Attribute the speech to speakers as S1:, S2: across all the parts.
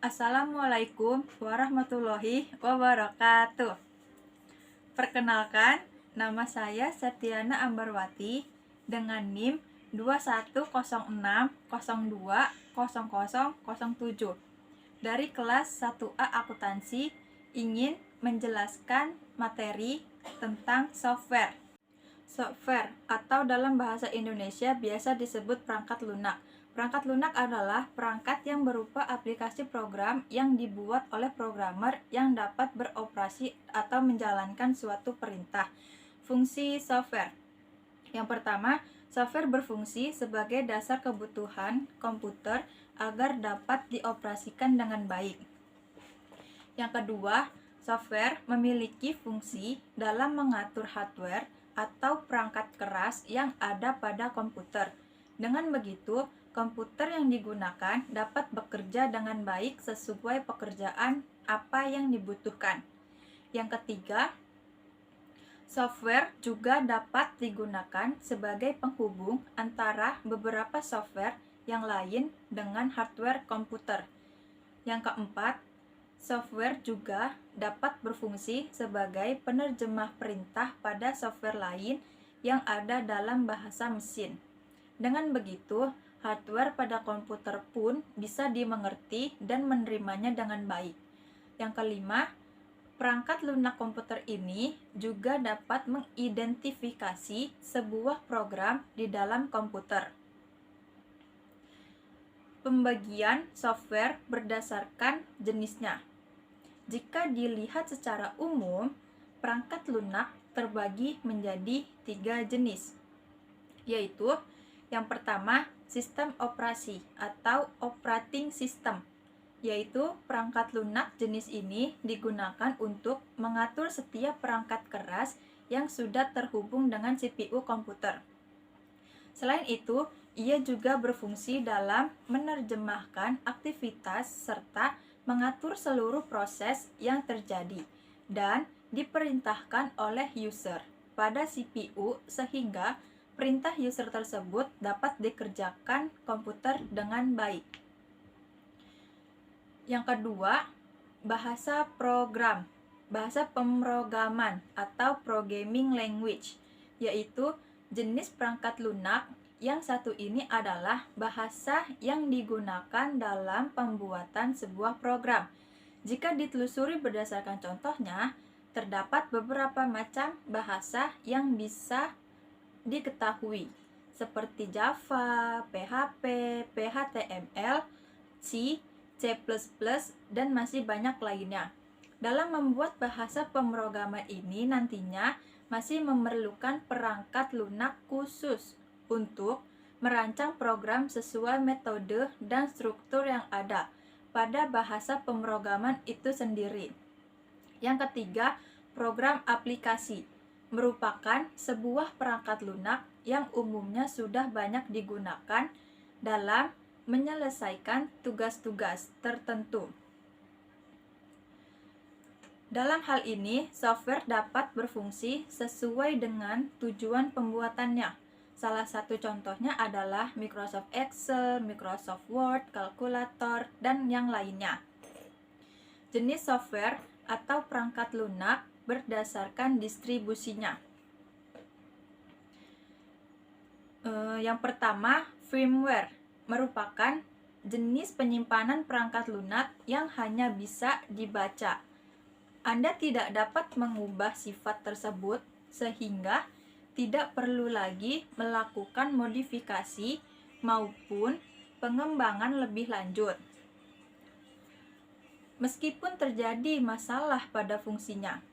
S1: Assalamualaikum warahmatullahi wabarakatuh. Perkenalkan, nama saya Septiana Ambarwati dengan NIM 2106020007 dari kelas 1A Akuntansi, ingin menjelaskan materi tentang software. Software atau dalam bahasa Indonesia biasa disebut perangkat lunak. Perangkat lunak adalah perangkat yang berupa aplikasi program yang dibuat oleh programmer yang dapat beroperasi atau menjalankan suatu perintah. Fungsi software. Yang pertama, software berfungsi sebagai dasar kebutuhan komputer agar dapat dioperasikan dengan baik. Yang kedua, software memiliki fungsi dalam mengatur hardware atau perangkat keras yang ada pada komputer. Dengan begitu, komputer yang digunakan dapat bekerja dengan baik sesuai pekerjaan apa yang dibutuhkan. Yang ketiga, software juga dapat digunakan sebagai penghubung antara beberapa software yang lain dengan hardware komputer. Yang keempat, software juga dapat berfungsi sebagai penerjemah perintah pada software lain yang ada dalam bahasa mesin. Dengan begitu, hardware pada komputer pun bisa dimengerti dan menerimanya dengan baik. Yang kelima, perangkat lunak komputer ini juga dapat mengidentifikasi sebuah program di dalam komputer. Pembagian software berdasarkan jenisnya. Jika dilihat secara umum, perangkat lunak terbagi menjadi 3 jenis, yaitu yang pertama, sistem operasi atau operating system, yaitu perangkat lunak jenis ini digunakan untuk mengatur setiap perangkat keras yang sudah terhubung dengan CPU komputer. Selain itu, ia juga berfungsi dalam menerjemahkan aktivitas serta mengatur seluruh proses yang terjadi dan diperintahkan oleh user pada CPU sehingga perintah user tersebut dapat dikerjakan komputer dengan baik. Yang kedua, bahasa program, bahasa pemrograman atau programming language, yaitu jenis perangkat lunak yang satu ini adalah bahasa yang digunakan dalam pembuatan sebuah program. Jika ditelusuri berdasarkan contohnya, terdapat beberapa macam bahasa yang bisa diketahui, seperti Java, PHP, HTML, C, C++, dan masih banyak lainnya. Dalam membuat bahasa pemrograman ini nantinya masih memerlukan perangkat lunak khusus untuk merancang program sesuai metode dan struktur yang ada pada bahasa pemrograman itu sendiri. Yang ketiga, program aplikasi merupakan sebuah perangkat lunak yang umumnya sudah banyak digunakan dalam menyelesaikan tugas-tugas tertentu. Dalam hal ini, software dapat berfungsi sesuai dengan tujuan pembuatannya. Salah satu contohnya adalah Microsoft Excel, Microsoft Word, kalkulator, dan yang lainnya. Jenis software atau perangkat lunak berdasarkan distribusinya. Yang pertama, firmware merupakan jenis penyimpanan perangkat lunak yang hanya bisa dibaca. Anda tidak dapat mengubah sifat tersebut sehingga tidak perlu lagi melakukan modifikasi maupun pengembangan lebih lanjut, meskipun terjadi masalah pada fungsinya.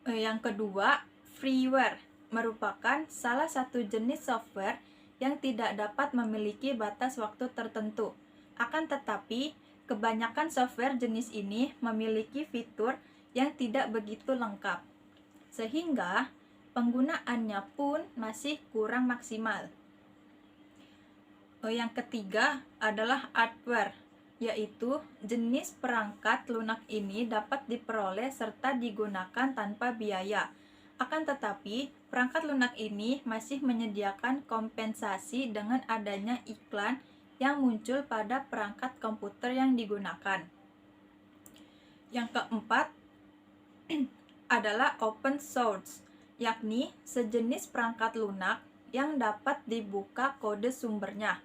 S1: Yang kedua, freeware merupakan salah satu jenis software yang tidak dapat memiliki batas waktu tertentu. Akan tetapi, kebanyakan software jenis ini memiliki fitur yang tidak begitu lengkap, sehingga penggunaannya pun masih kurang maksimal. Yang ketiga adalah hardware, yaitu jenis perangkat lunak ini dapat diperoleh serta digunakan tanpa biaya. Akan tetapi, perangkat lunak ini masih menyediakan kompensasi dengan adanya iklan yang muncul pada perangkat komputer yang digunakan. Yang keempat adalah open source, yakni sejenis perangkat lunak yang dapat dibuka kode sumbernya.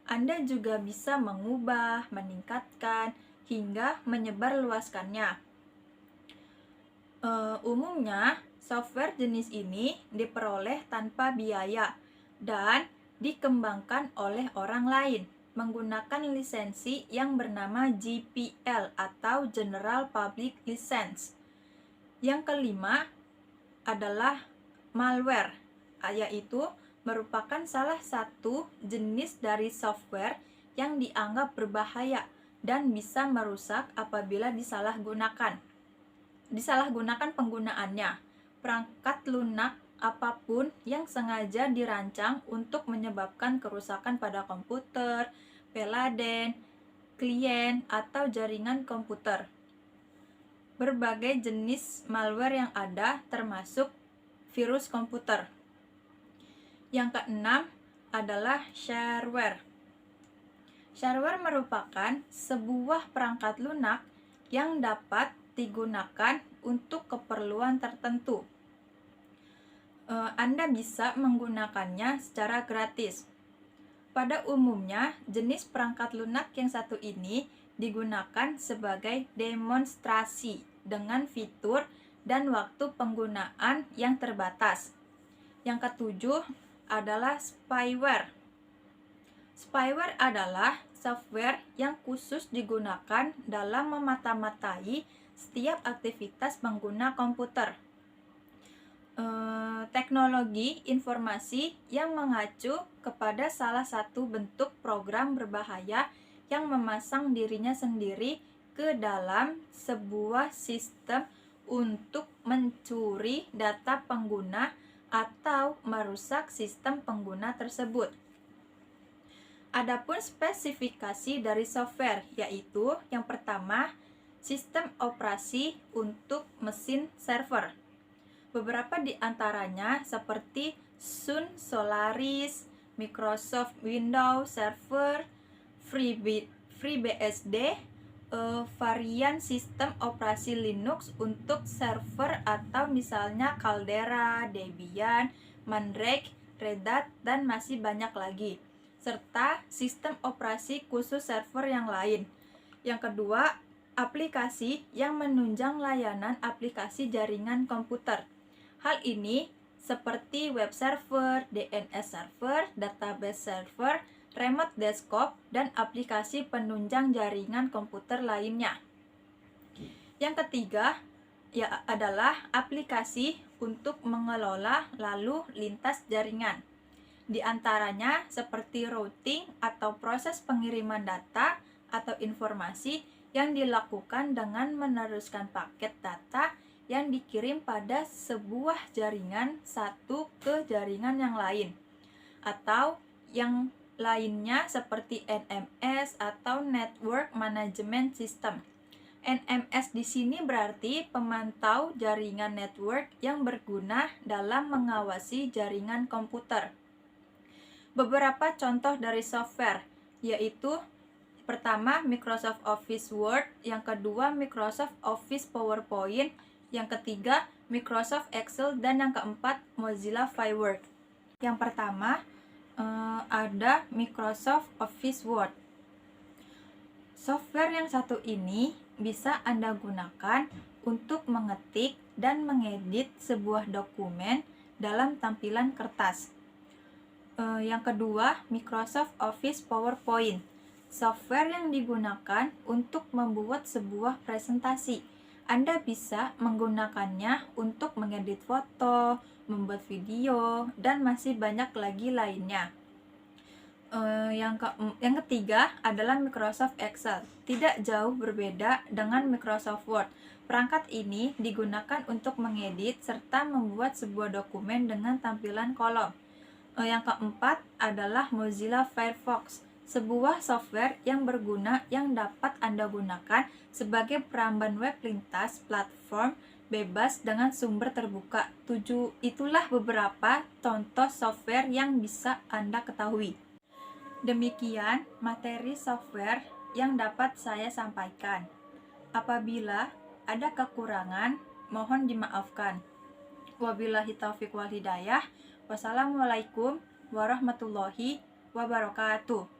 S1: Anda juga bisa mengubah, meningkatkan, hingga menyebarluaskannya. Umumnya, software jenis ini diperoleh tanpa biaya dan dikembangkan oleh orang lain menggunakan lisensi yang bernama GPL atau General Public License. Yang kelima adalah malware, yaitu merupakan salah satu jenis dari software yang dianggap berbahaya dan bisa merusak apabila disalahgunakan penggunaannya. Perangkat lunak apapun yang sengaja dirancang untuk menyebabkan kerusakan pada komputer, peladen, klien, atau jaringan komputer. Berbagai jenis malware yang ada termasuk virus komputer. Yang keenam adalah shareware. Shareware merupakan sebuah perangkat lunak yang dapat digunakan untuk keperluan tertentu. Anda bisa menggunakannya secara gratis. Pada umumnya, jenis perangkat lunak yang satu ini digunakan sebagai demonstrasi dengan fitur dan waktu penggunaan yang terbatas. Yang ketujuh adalah spyware. Spyware adalah software yang khusus digunakan dalam memata-matai setiap aktivitas pengguna komputer. Teknologi informasi yang mengacu kepada salah satu bentuk program berbahaya yang memasang dirinya sendiri ke dalam sebuah sistem untuk mencuri data pengguna atau merusak sistem pengguna tersebut. Adapun spesifikasi dari software, yaitu yang pertama, sistem operasi untuk mesin server. Beberapa di antaranya seperti Sun Solaris, Microsoft Windows Server, FreeBSD, varian sistem operasi Linux untuk server atau misalnya Caldera, Debian, Mandrake, Red Hat, dan masih banyak lagi, serta sistem operasi khusus server yang lain. Yang kedua, aplikasi yang menunjang layanan aplikasi jaringan komputer. Hal ini seperti web server, DNS server, database server, remote desktop, dan aplikasi penunjang jaringan komputer lainnya. Yang ketiga adalah aplikasi untuk mengelola lalu lintas jaringan. Di antaranya seperti routing atau proses pengiriman data atau informasi yang dilakukan dengan meneruskan paket data yang dikirim pada sebuah jaringan satu ke jaringan yang lain, atau yang lainnya seperti NMS atau Network Management System. NMS di sini berarti pemantau jaringan network yang berguna dalam mengawasi jaringan komputer. Beberapa contoh dari software, yaitu pertama Microsoft Office Word, yang kedua Microsoft Office PowerPoint, yang ketiga Microsoft Excel, dan yang keempat Mozilla Fireworks. Yang pertama ada Microsoft Office Word. Software yang satu ini bisa Anda gunakan untuk mengetik dan mengedit sebuah dokumen dalam tampilan kertas. Yang kedua, Microsoft Office PowerPoint. Software yang digunakan untuk membuat sebuah presentasi. Anda bisa menggunakannya untuk mengedit foto, membuat video, dan masih banyak lagi lainnya. Yang ketiga adalah Microsoft Excel. Tidak jauh berbeda dengan Microsoft Word. Perangkat ini digunakan untuk mengedit serta membuat sebuah dokumen dengan tampilan kolom. Yang keempat adalah Mozilla Firefox, sebuah software yang berguna yang dapat Anda gunakan sebagai peramban web lintas platform bebas dengan sumber terbuka. Itulah beberapa contoh software yang bisa Anda ketahui. Demikian materi software yang dapat saya sampaikan. Apabila ada kekurangan, mohon dimaafkan. Wabillahi taufiq wal hidayah. Wassalamualaikum warahmatullahi wabarakatuh.